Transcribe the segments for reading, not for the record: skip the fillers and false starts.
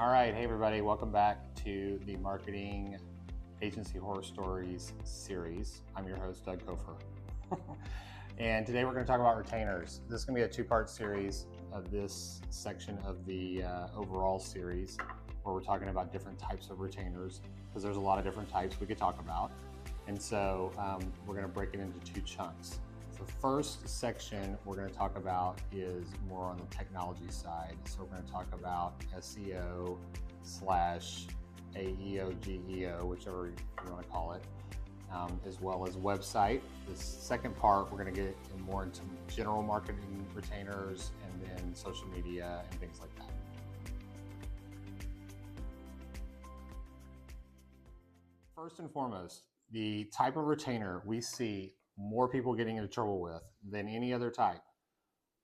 All right, hey everybody, welcome back to the Marketing Agency Horror Stories series. I'm your host, Doug Kofer. And today we're going to talk about retainers. This is going to be a two-part series of this section of the overall series where we're talking about different types of retainers because there's a lot of different types we could talk about. And so we're going to break it into two chunks. The first section we're going to talk about is more on the technology side. So we're going to talk about SEO / AEO, GEO, whichever you want to call it, as well as website. The second part, we're going to get more into general marketing retainers and then social media and things like that. First and foremost, the type of retainer we see more people getting into trouble with than any other type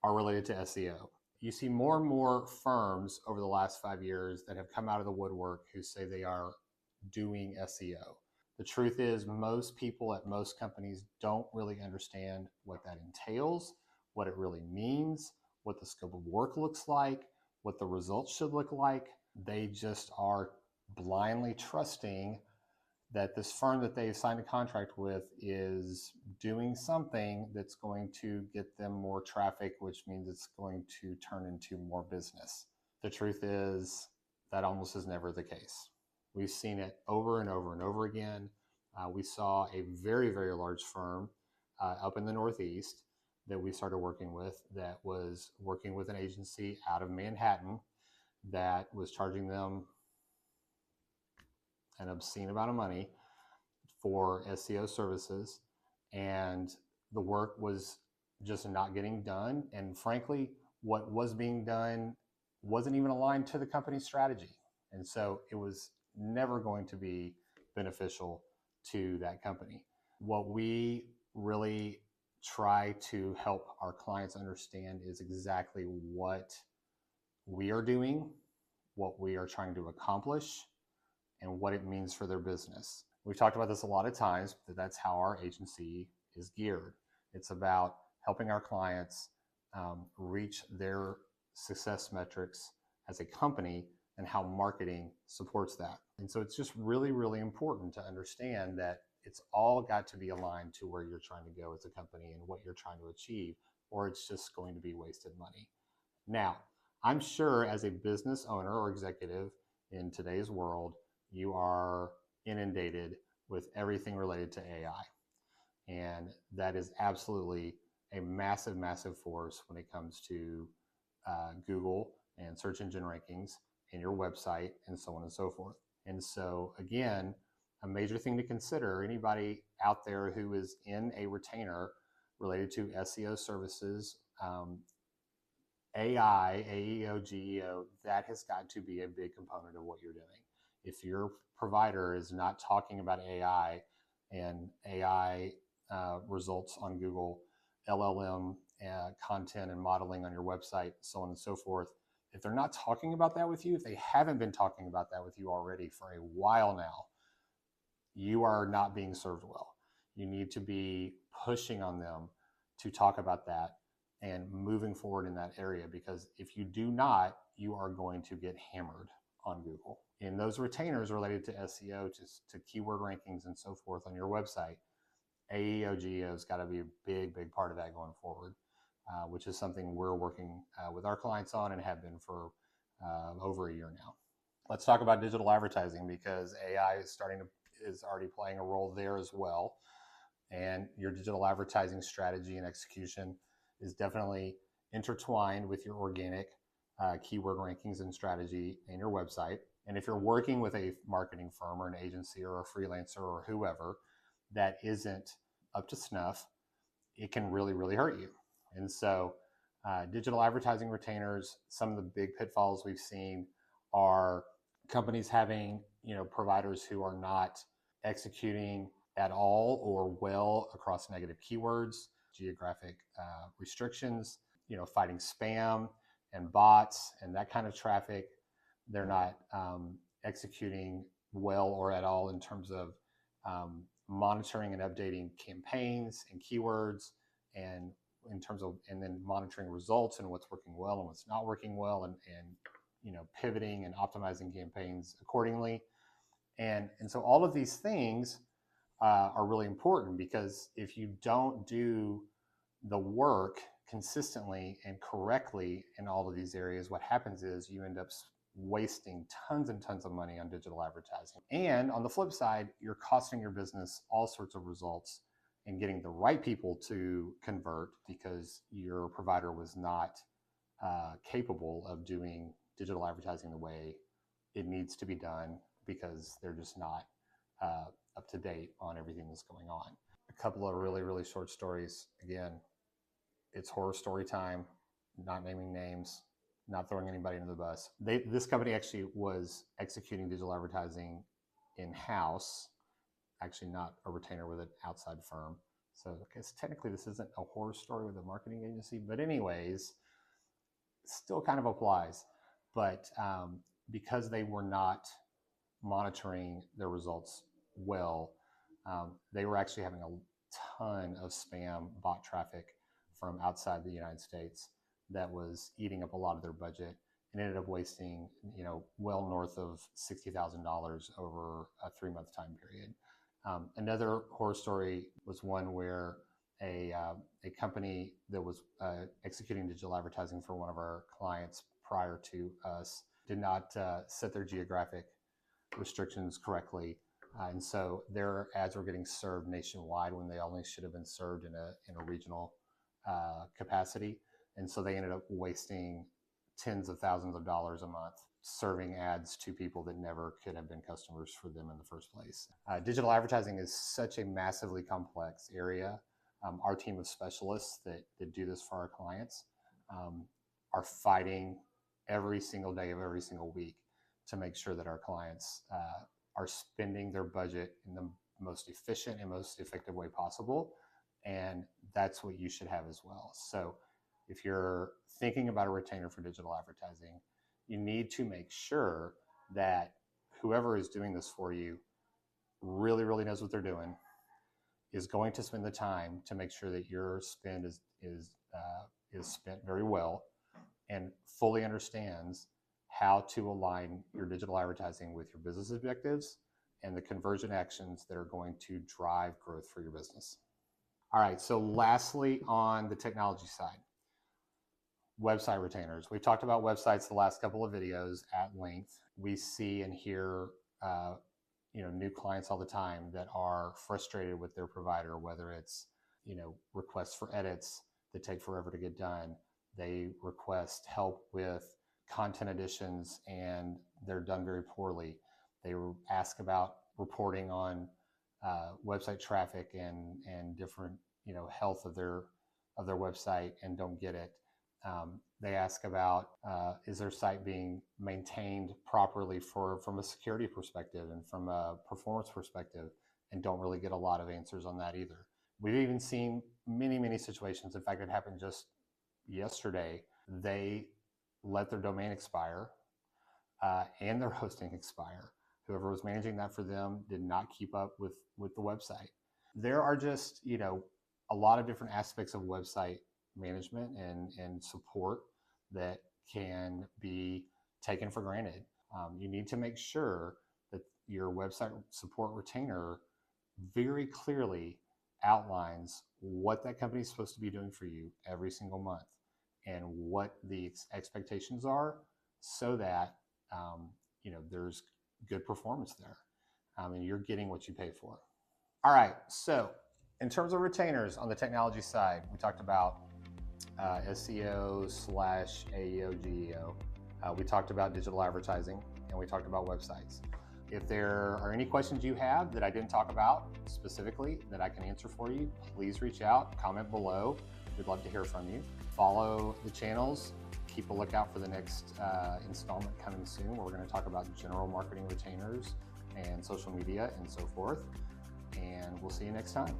are related to SEO. You see more and more firms over the last 5 years that have come out of the woodwork who say they are doing SEO. The truth is most people at most companies don't really understand what that entails, what it really means, what the scope of work looks like, what the results should look like. They just are blindly trusting that this firm that they've signed a contract with is doing something that's going to get them more traffic, which means it's going to turn into more business. The truth is that almost is never the case. We've seen it over and over and over again. We saw a very, very large firm up in the Northeast that we started working with that was working with an agency out of Manhattan that was charging them an obscene amount of money for SEO services, and the work was just not getting done. And frankly, what was being done wasn't even aligned to the company's strategy. And so it was never going to be beneficial to that company. What we really try to help our clients understand is exactly what we are doing, what we are trying to accomplish, and what it means for their business. We've talked about this a lot of times, but that's how our agency is geared. It's about helping our clients reach their success metrics as a company and how marketing supports that. And so it's just really, really important to understand that it's all got to be aligned to where you're trying to go as a company and what you're trying to achieve, or it's just going to be wasted money. Now, I'm sure as a business owner or executive in today's world, you are inundated with everything related to AI. And that is absolutely a massive, massive force when it comes to Google and search engine rankings and your website and so on and so forth. And so again, a major thing to consider, anybody out there who is in a retainer related to SEO services, AI, AEO, GEO, that has got to be a big component of what you're doing. If your provider is not talking about AI and AI results on Google, LLM content and modeling on your website, so on and so forth, if they're not talking about that with you, if they haven't been talking about that with you already for a while now, you are not being served well. You need to be pushing on them to talk about that and moving forward in that area, because if you do not, you are going to get hammered on Google. In those retainers related to SEO, to keyword rankings and so forth on your website, AEO, GEO has got to be a big, big part of that going forward, which is something we're working with our clients on and have been for over a year now. Let's talk about digital advertising, because AI is already playing a role there as well. And your digital advertising strategy and execution is definitely intertwined with your organic keyword rankings and strategy and your website. And if you're working with a marketing firm or an agency or a freelancer or whoever that isn't up to snuff, it can really, really hurt you. And so digital advertising retainers, some of the big pitfalls we've seen are companies having, providers who are not executing at all or well across negative keywords, geographic restrictions, fighting spam and bots and that kind of traffic. They're not executing well or at all in terms of monitoring and updating campaigns and keywords, and in terms of, and then monitoring results and what's working well and what's not working well, and pivoting and optimizing campaigns accordingly. And so all of these things are really important, because if you don't do the work consistently and correctly in all of these areas, what happens is you end up wasting tons and tons of money on digital advertising. And on the flip side, you're costing your business all sorts of results and getting the right people to convert because your provider was not capable of doing digital advertising the way it needs to be done, because they're just not up to date on everything that's going on. A couple of really, really short stories. Again, it's horror story time, not naming names, not throwing anybody under the bus. This company actually was executing digital advertising in-house, actually not a retainer with an outside firm. So I guess technically this isn't a horror story with a marketing agency, but anyways, still kind of applies. But because they were not monitoring their results well, they were actually having a ton of spam bot traffic from outside the United States that was eating up a lot of their budget, and ended up wasting, well north of $60,000 over a 3-month time period. Another horror story was one where a company that was executing digital advertising for one of our clients prior to us did not set their geographic restrictions correctly. And so their ads were getting served nationwide when they only should have been served in a regional capacity. And so they ended up wasting tens of thousands of dollars a month serving ads to people that never could have been customers for them in the first place. Digital advertising is such a massively complex area. Our team of specialists that do this for our clients are fighting every single day of every single week to make sure that our clients are spending their budget in the most efficient and most effective way possible. And that's what you should have as well. So if you're thinking about a retainer for digital advertising, you need to make sure that whoever is doing this for you really, really knows what they're doing, is going to spend the time to make sure that your spend is spent very well, and fully understands how to align your digital advertising with your business objectives and the conversion actions that are going to drive growth for your business. All right, so lastly, on the technology side, website retainers. We've talked about websites the last couple of videos at length. We see and hear new clients all the time that are frustrated with their provider, whether it's requests for edits that take forever to get done. They request help with content additions and they're done very poorly. They ask about reporting on website traffic and different health of their website and don't get it. They ask about is their site being maintained properly from a security perspective and from a performance perspective, and don't really get a lot of answers on that either. We've even seen many situations. In fact, it happened just yesterday. They let their domain expire and their hosting expire. Whoever was managing that for them did not keep up with the website. There are just a lot of different aspects of website management and support that can be taken for granted. You need to make sure that your website support retainer very clearly outlines what that company is supposed to be doing for you every single month and what the expectations are, so that there's good performance there and you're getting what you pay for. All right, so in terms of retainers on the technology side, we talked about SEO / AEO, GEO. We talked about digital advertising, and we talked about websites. If there are any questions you have that I didn't talk about specifically that I can answer for you, please reach out, comment below. We'd love to hear from you. Follow the channels. Keep a lookout for the next installment coming soon, where we're going to talk about general marketing retainers and social media and so forth. And we'll see you next time.